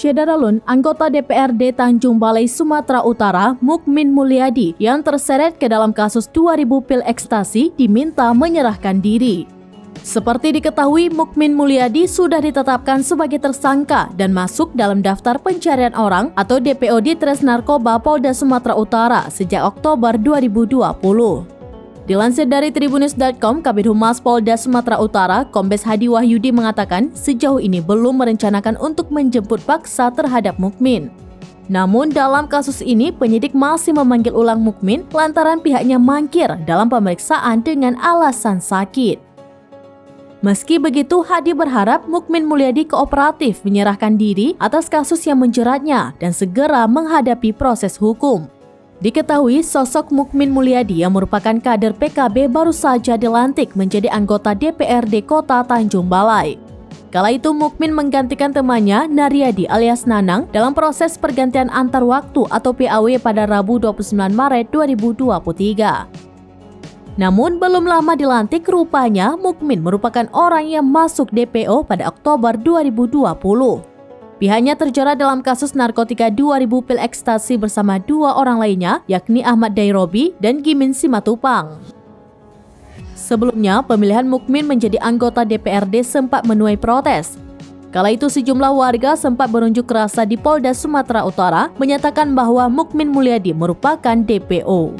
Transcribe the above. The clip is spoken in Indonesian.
Syedaralun, anggota DPRD Tanjung Balai, Sumatera Utara, Mukmin Mulyadi, yang terseret ke dalam kasus 2000 pil ekstasi, diminta menyerahkan diri. Seperti diketahui, Mukmin Mulyadi sudah ditetapkan sebagai tersangka dan masuk dalam daftar pencarian orang atau DPO di Tres Narkoba Polda Sumatera Utara sejak Oktober 2020. Dilansir dari Tribunnews.com, Kabid Humas Polda Sumatera Utara, Kombes Hadi Wahyudi mengatakan sejauh ini belum merencanakan untuk menjemput paksa terhadap Mukmin. Namun dalam kasus ini, penyidik masih memanggil ulang Mukmin lantaran pihaknya mangkir dalam pemeriksaan dengan alasan sakit. Meski begitu, Hadi berharap Mukmin Mulyadi kooperatif menyerahkan diri atas kasus yang menjeratnya dan segera menghadapi proses hukum. Diketahui sosok Mukmin Mulyadi yang merupakan kader PKB baru saja dilantik menjadi anggota DPRD Kota Tanjung Balai. Kala itu Mukmin menggantikan temannya Naryadi alias Nanang dalam proses pergantian antar waktu atau PAW pada Rabu 29 Maret 2023. Namun belum lama dilantik, rupanya Mukmin merupakan orang yang masuk DPO pada Oktober 2020. Pihaknya terjerat dalam kasus narkotika 2000 pil ekstasi bersama dua orang lainnya, yakni Ahmad Dairobi dan Gimin Simatupang. Sebelumnya, pemilihan Mukmin menjadi anggota DPRD sempat menuai protes. Kala itu sejumlah warga sempat berunjuk rasa di Polda Sumatera Utara menyatakan bahwa Mukmin Mulyadi merupakan DPO.